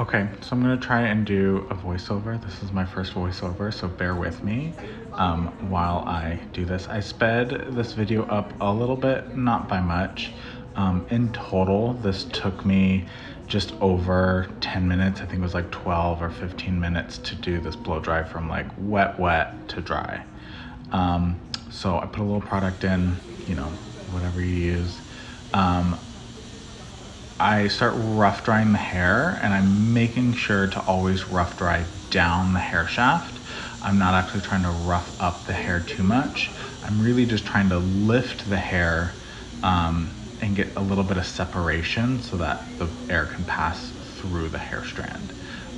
Okay, so I'm gonna try and do a voiceover. This is my first voiceover, so bear with me while I do this. I sped this video up a little bit, not by much. In total, this took me just over 10 minutes. I think it was like 12 or 15 minutes to do this blow dry from like wet to dry. So I put a little product in, you know, whatever you use. I start rough drying the hair, and I'm making sure to always rough dry down the hair shaft. I'm not actually trying to rough up the hair too much. I'm really just trying to lift the hair and get a little bit of separation so that the air can pass through the hair strand.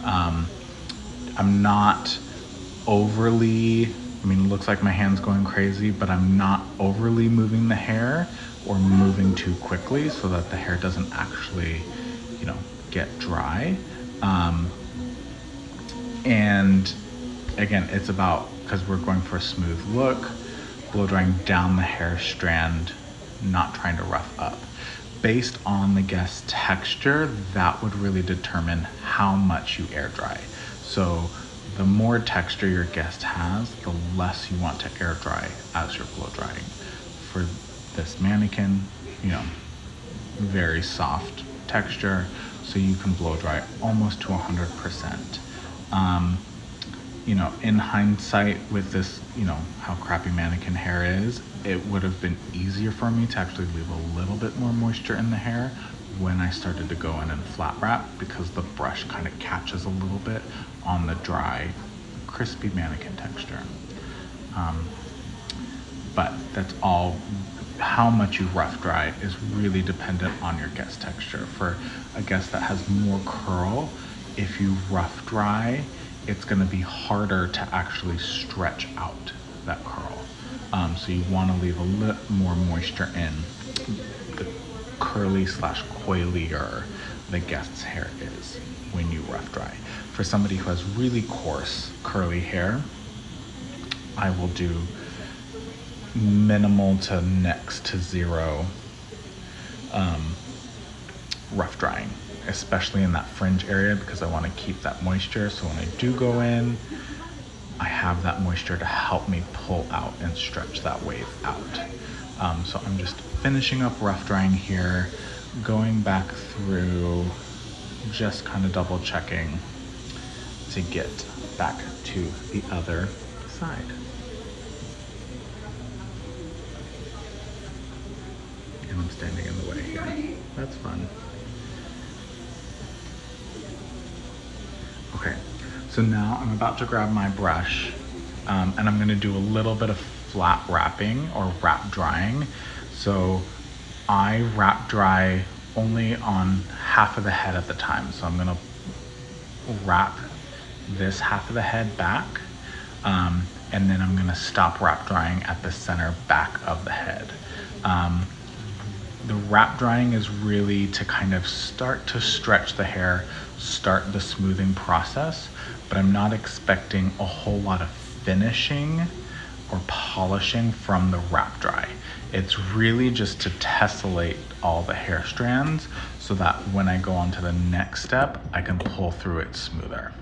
I'm not overly, I mean, it looks like my hand's going crazy, but I'm not overly moving the hair or moving too quickly so that the hair doesn't actually, you know, get dry. And again, it's about, because we're going for a smooth look, blow drying down the hair strand, not trying to rough up. Based on the guest's texture, that would really determine how much you air dry. So the more texture your guest has, the less you want to air dry as you're blow drying. For this mannequin, you know, very soft texture, so you can blow dry almost to 100%. You know, in hindsight with this, you know, how crappy mannequin hair is, it would have been easier for me to actually leave a little bit more moisture in the hair when I started to go in and flat wrap, because the brush kind of catches a little bit on the dry, crispy mannequin texture. But that's all. How much you rough dry is really dependent on your guest texture. For a guest that has more curl, if you rough dry, it's going to be harder to actually stretch out that curl. So you want to leave a little more moisture in the curly/coilier the guest's hair is when you rough dry. For somebody who has really coarse curly hair, I will do minimal to next to zero rough drying, especially in that fringe area, because I want to keep that moisture. So when I do go in, I have that moisture to help me pull out and stretch that wave out. So I'm just finishing up rough drying here, going back through, just kind of double checking to get back to the other side. And I'm standing in the way here. That's fun. Okay, so now I'm about to grab my brush and I'm gonna do a little bit of flat wrapping or wrap drying. So I wrap dry only on half of the head at the time. So I'm gonna wrap this half of the head back and then I'm gonna stop wrap drying at the center back of the head. The wrap drying is really to kind of start to stretch the hair, start the smoothing process, but I'm not expecting a whole lot of finishing or polishing from the wrap dry. It's really just to tessellate all the hair strands so that when I go on to the next step, I can pull through it smoother.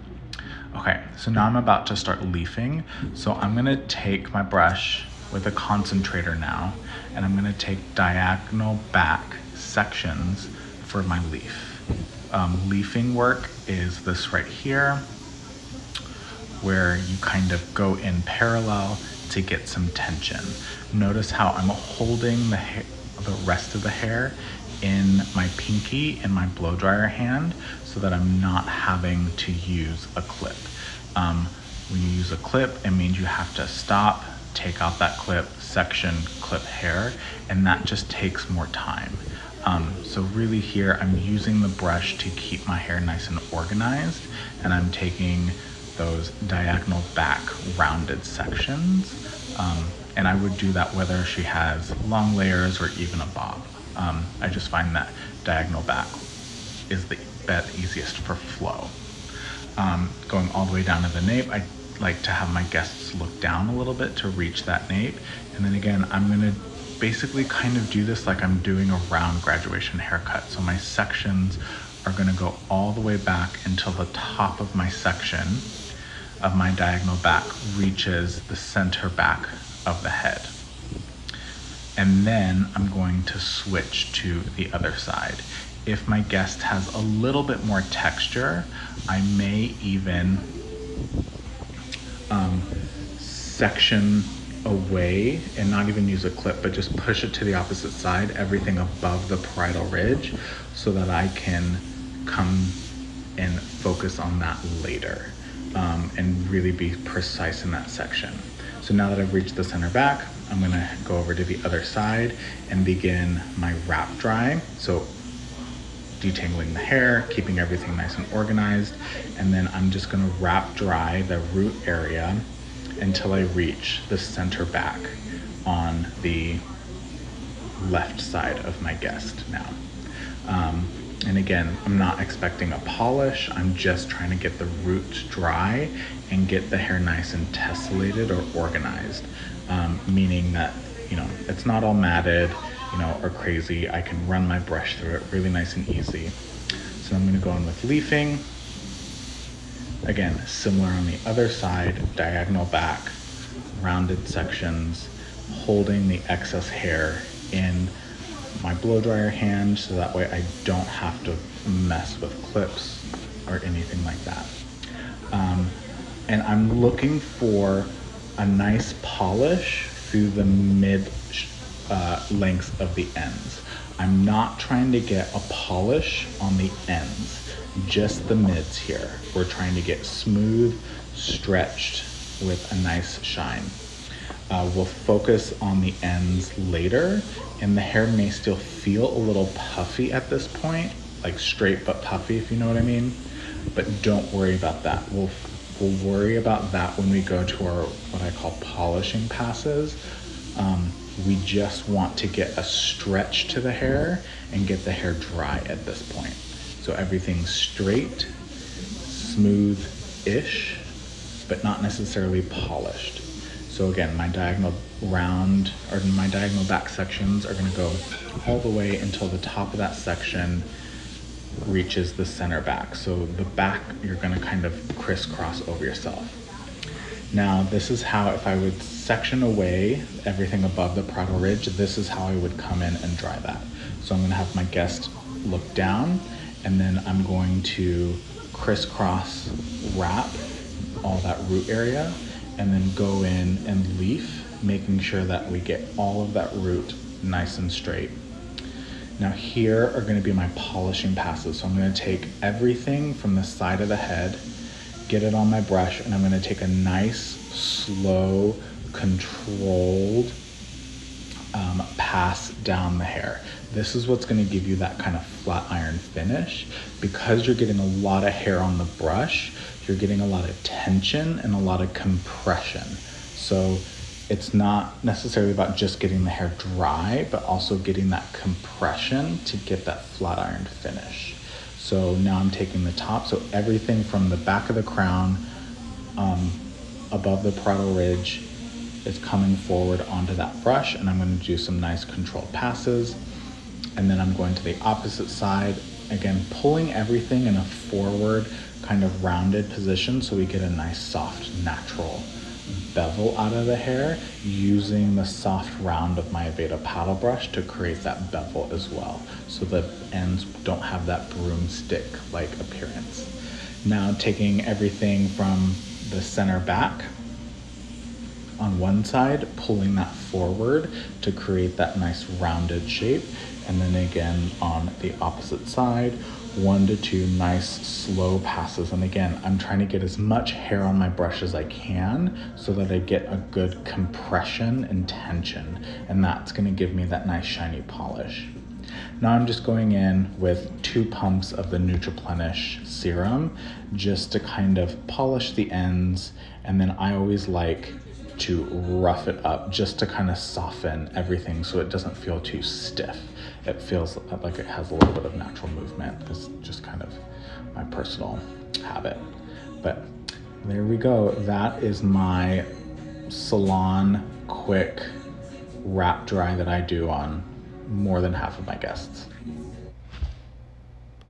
Okay, so now I'm about to start leafing. So I'm gonna take my brush with a concentrator now, and I'm gonna take diagonal back sections for my leaf. Leafing work is this right here, where you kind of go in parallel to get some tension. Notice how I'm holding the rest of the hair in my pinky in my blow dryer hand so that I'm not having to use a clip. When you use a clip, it means you have to stop, take out that clip, section, clip hair, and that just takes more time. So really here, I'm using the brush to keep my hair nice and organized, and I'm taking those diagonal back rounded sections. And I would do that whether she has long layers or even a bob. I just find that diagonal back is the easiest for flow. Going all the way down to the nape, I like to have my guests look down a little bit to reach that nape. And then again, I'm gonna basically kind of do this like I'm doing a round graduation haircut. So my sections are gonna go all the way back until the top of my section of my diagonal back reaches the center back of the head. And then I'm going to switch to the other side. If my guest has a little bit more texture, I may even section away and not even use a clip, but just push it to the opposite side, everything above the parietal ridge, so that I can come and focus on that later and really be precise in that section. So now that I've reached the center back, I'm gonna go over to the other side and begin my wrap dry. So detangling the hair, keeping everything nice and organized, and then I'm just gonna wrap dry the root area until I reach the center back on the left side of my guest now. And again, I'm not expecting a polish, I'm just trying to get the roots dry and get the hair nice and tessellated or organized, meaning that, you know, it's not all matted, you know, or crazy. I can run my brush through it really nice and easy. So I'm gonna go in with leafing. Again, similar on the other side, diagonal back, rounded sections, holding the excess hair in my blow dryer hand so that way I don't have to mess with clips or anything like that. And I'm looking for a nice polish through the mid length of the ends. I'm not trying to get a polish on the ends, just the mids here. We're trying to get smooth, stretched with a nice shine. We'll focus on the ends later, and the hair may still feel a little puffy at this point, like straight but puffy, if you know what I mean. But don't worry about that. We'll worry about that when we go to our, what I call polishing passes. We just want to get a stretch to the hair and get the hair dry at this point. So everything's straight, smooth-ish, but not necessarily polished. So again, my diagonal round, or my diagonal back sections are gonna go all the way until the top of that section reaches the center back. So the back, you're gonna kind of crisscross over yourself. Now, this is how, if I would section away everything above the parietal ridge, this is how I would come in and dry that. So I'm gonna have my guest look down, and then I'm going to crisscross wrap all that root area, and then go in and leaf, making sure that we get all of that root nice and straight. Now here are gonna be my polishing passes. So I'm gonna take everything from the side of the head, get it on my brush, and I'm gonna take a nice, slow, controlled pass down the hair. This is what's gonna give you that kind of flat iron finish. Because you're getting a lot of hair on the brush, you're getting a lot of tension and a lot of compression. So it's not necessarily about just getting the hair dry, but also getting that compression to get that flat iron finish. So now I'm taking the top, so everything from the back of the crown above the parietal ridge is coming forward onto that brush, and I'm going to do some nice controlled passes. And then I'm going to the opposite side, again pulling everything in a forward kind of rounded position so we get a nice soft natural bevel out of the hair, using the soft round of my Aveda paddle brush to create that bevel as well, so the ends don't have that broomstick like appearance. Now taking everything from the center back on one side, pulling that forward to create that nice rounded shape, and then again on the opposite side, 1 to 2 nice slow passes. And again, I'm trying to get as much hair on my brush as I can so that I get a good compression and tension, and that's going to give me that nice shiny polish. Now I'm just going in with 2 pumps of the Nutriplenish serum just to kind of polish the ends, and then I always like to rough it up just to kind of soften everything so it doesn't feel too stiff. It feels like it has a little bit of natural movement. It's just kind of my personal habit. But there we go. That is my salon quick wrap dry that I do on more than half of my guests.